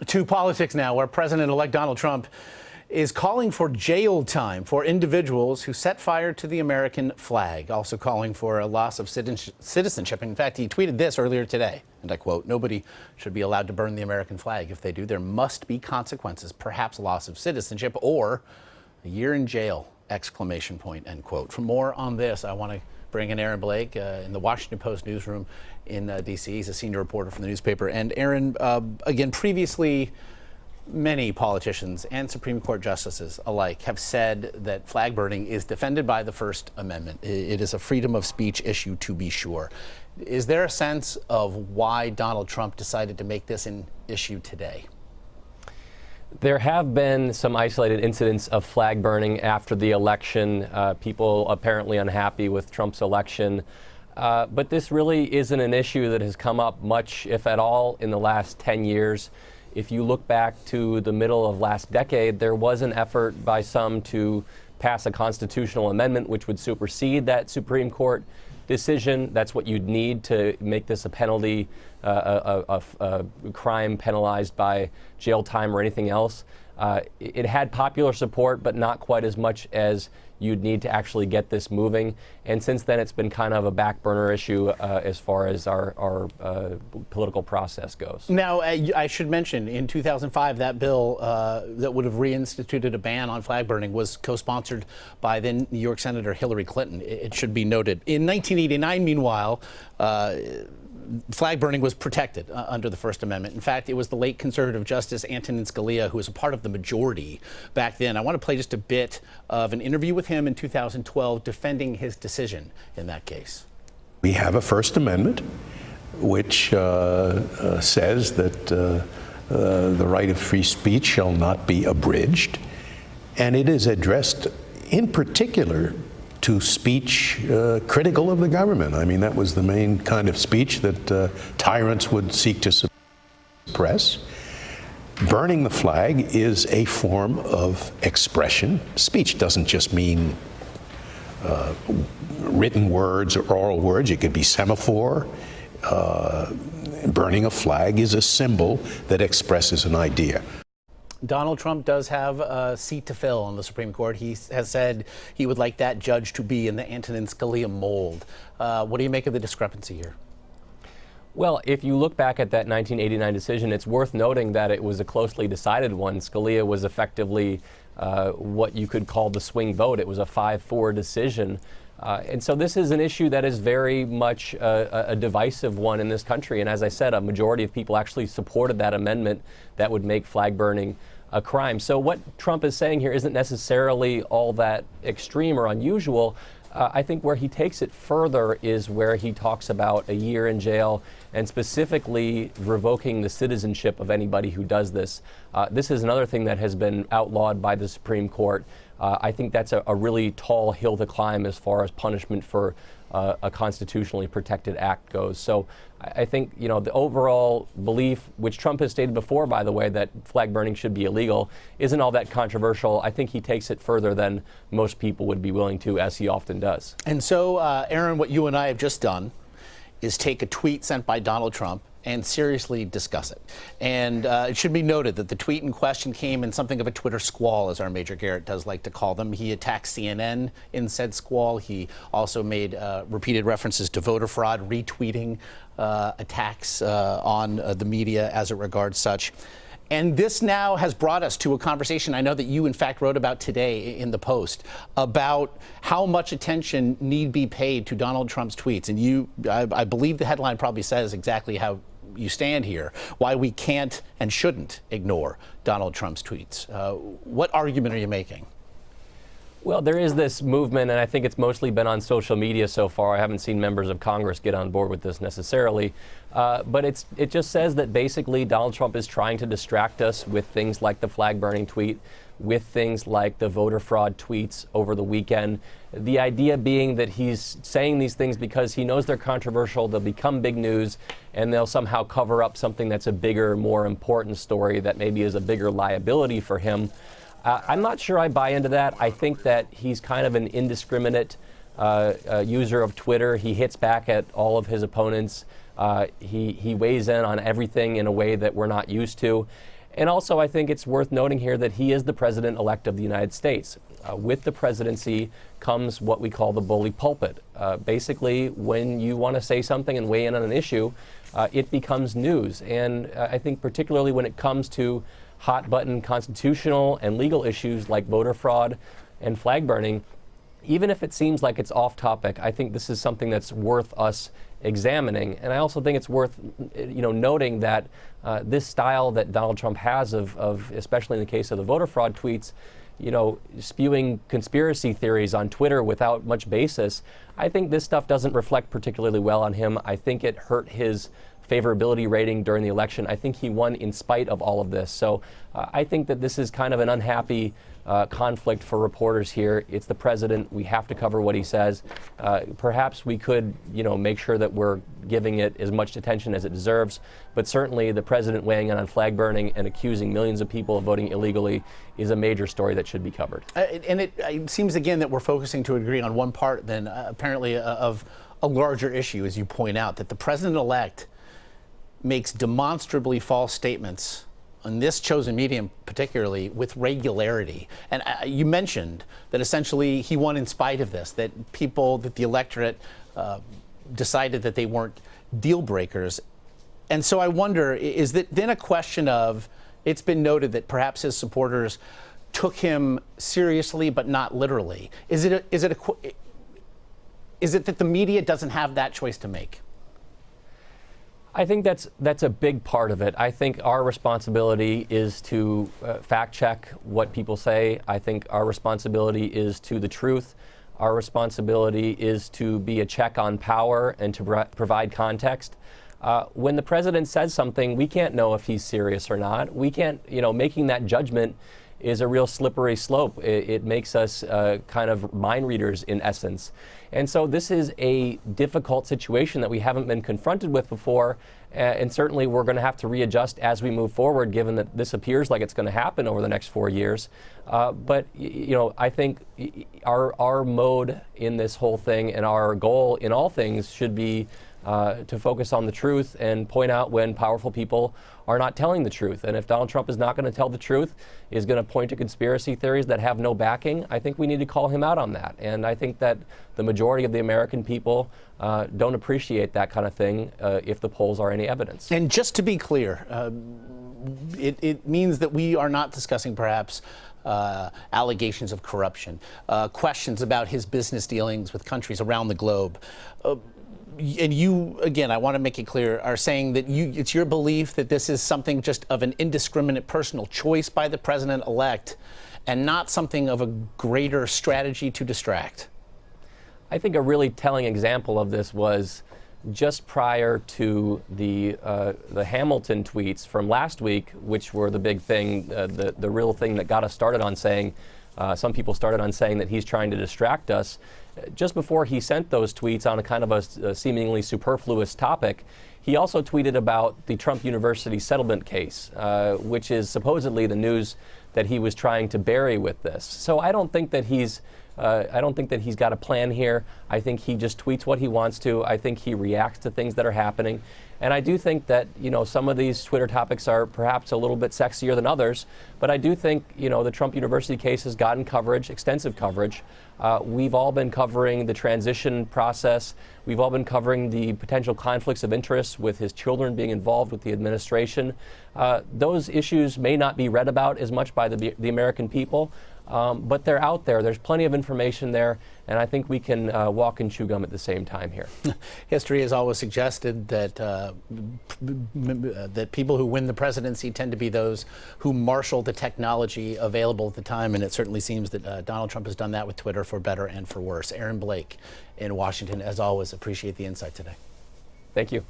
To politics now, where President-elect Donald Trump is calling for jail time for individuals who set fire to the American flag, also calling for a loss of citizenship. In fact, he tweeted this earlier today, and I quote, "Nobody should be allowed to burn the American flag. If they do, there must be consequences, perhaps loss of citizenship or a year in jail, exclamation point," end quote. For more on this, I want to bring in Aaron Blake in the Washington Post newsroom in D.C. He's a senior reporter for the newspaper. And Aaron, again, previously, many politicians and Supreme Court justices alike have said that flag burning is defended by the First Amendment. It is a freedom of speech issue, to be sure. Is there a sense of why Donald Trump decided to make this an issue today? There have been some isolated incidents of flag burning after the election, people apparently unhappy with Trump's election. But this really isn't an issue that has come up much, if at all, in the last 10 years. If you look back to the middle of last decade, there was an effort by some to pass a constitutional amendment which would supersede that Supreme Court decision. That's what you'd need to make this a penalty, a crime penalized by jail time or anything else. It had popular support, but not quite as much as you'd need to actually get this moving. And since then, it's been kind of a back burner issue as far as our political process goes. Now, I should mention, in 2005, that bill that would have reinstituted a ban on flag burning was co-sponsored by then New York Senator Hillary Clinton. It should be noted. In 1989, meanwhile, flag burning was protected under the First Amendment. In fact, it was the late conservative Justice Antonin Scalia who was a part of the majority back then. I want to play just a bit of an interview with him in 2012 defending his decision in that case. We have a First Amendment which says that the right of free speech shall not be abridged, and it is addressed in particular to speech critical of the government. I mean, that was the main kind of speech that tyrants would seek to suppress. Burning the flag is a form of expression. Speech doesn't just mean written words or oral words. It could be semaphore. Burning a flag is a symbol that expresses an idea. Donald Trump does have a seat to fill on the Supreme Court. He has said he would like that judge to be in the Antonin Scalia mold. What do you make of the discrepancy here? Well, if you look back at that 1989 decision, it's worth noting that it was a closely decided one. Scalia was effectively what you could call the swing vote. It was a 5-4 decision. And so this is an issue that is very much a divisive one in this country. And as I said, a majority of people actually supported that amendment that would make flag burning a crime. So what Trump is saying here isn't necessarily all that extreme or unusual. I think where he takes it further is where he talks about a year in jail and specifically revoking the citizenship of anybody who does this. This is another thing that has been outlawed by the Supreme Court. I think that's a really tall hill to climb as far as punishment for a constitutionally protected act goes. So I think, you know, the overall belief, which Trump has stated before, by the way, that flag burning should be illegal, isn't all that controversial. I think he takes it further than most people would be willing to, as he often does. And so, Aaron, what you and I have just done is take a tweet sent by Donald Trump and seriously discuss it. And it should be noted that the tweet in question came in something of a Twitter squall, as our Major Garrett does like to call them. He attacked CNN in said squall. He also made repeated references to voter fraud, retweeting attacks on the media as it regards such. And this now has brought us to a conversation I know that you, in fact, wrote about today in the Post about how much attention need be paid to Donald Trump's tweets. And you, I believe the headline probably says exactly how you stand here, why we can't and shouldn't ignore Donald Trump's tweets. What argument are you making? Well, there is this movement, and I think it's mostly been on social media so far. I haven't seen members of Congress get on board with this necessarily. But it just says that basically Donald Trump is trying to distract us with things like the flag burning tweet, with things like the voter fraud tweets over the weekend. The idea being that he's saying these things because he knows they're controversial, they'll become big news, and they'll somehow cover up something that's a bigger, more important story that maybe is a bigger liability for him. I'm not sure I buy into that. I think that he's kind of an indiscriminate user of Twitter. He hits back at all of his opponents. He weighs in on everything in a way that we're not used to. And also, I think it's worth noting here that he is the president-elect of the United States. With the presidency comes what we call the bully pulpit. Basically, when you want to say something and weigh in on an issue, it becomes news. And I think particularly when it comes to hot-button constitutional and legal issues like voter fraud and flag burning, even if it seems like it's off topic, I think this is something that's worth us examining. And I also think it's worth noting that this style that Donald Trump has of, especially in the case of the voter fraud tweets, spewing conspiracy theories on Twitter without much basis, I think this stuff doesn't reflect particularly well on him. I think it hurt his favorability rating during the election. I think he won in spite of all of this. So I think that this is kind of an unhappy conflict for reporters here. It's the president. We have to cover what he says. Perhaps we could, make sure that we're giving it as much attention as it deserves. But certainly the president weighing in on flag burning and accusing millions of people of voting illegally is a major story that should be covered. And it seems again that we're focusing to a degree on one part then apparently of a larger issue, as you point out, that the president-elect makes demonstrably false statements on this chosen medium, particularly with regularity. And you mentioned that essentially he won in spite of this, that the electorate decided that they weren't deal breakers. And so I wonder, is that then a question of, it's been noted that perhaps his supporters took him seriously but not literally. Is it that the media doesn't have that choice to make? I think that's a big part of it. I think our responsibility is to fact check what people say. I think our responsibility is to the truth. Our responsibility is to be a check on power and to provide context. When the president says something, we can't know if he's serious or not. We can't, making that judgment is a real slippery slope. It makes us kind of mind readers in essence. And so this is a difficult situation that we haven't been confronted with before. And certainly we're going to have to readjust as we move forward, given that this appears like it's going to happen over the next 4 years. But I think our mode in this whole thing and our goal in all things should be to focus on the truth and point out when powerful people are not telling the truth. And if Donald Trump is not going to tell the truth, is going to point to conspiracy theories that have no backing, I think we need to call him out on that. And I think that the majority of the American people don't appreciate that kind of thing if the polls are any evidence. And just to be clear, it means that we are not discussing perhaps allegations of corruption, questions about his business dealings with countries around the globe. And you, again, I want to make it clear, are saying that it's your belief that this is something just of an indiscriminate personal choice by the president-elect and not something of a greater strategy to distract. I think a really telling example of this was just prior to the Hamilton tweets from last week, which were the big thing, the real thing that got us started on saying, some people started on saying that he's trying to distract us. Just before he sent those tweets on a kind of a seemingly superfluous topic, he also tweeted about the Trump University settlement case, which is supposedly the news that he was trying to bury with this. So I don't think that he's got a plan here. I think he just tweets what he wants to. I think he reacts to things that are happening. And I do think that, some of these Twitter topics are perhaps a little bit sexier than others. But I do think, the Trump University case has gotten coverage, extensive coverage. We've all been covering the transition process. We've all been covering the potential conflicts of interest with his children being involved with the administration. Those issues may not be read about as much by the American people. But they're out there. There's plenty of information there, and I think we can walk and chew gum at the same time here. History has always suggested that that people who win the presidency tend to be those who marshal the technology available at the time, and it certainly seems that Donald Trump has done that with Twitter for better and for worse. Aaron Blake in Washington, as always, appreciate the insight today. Thank you.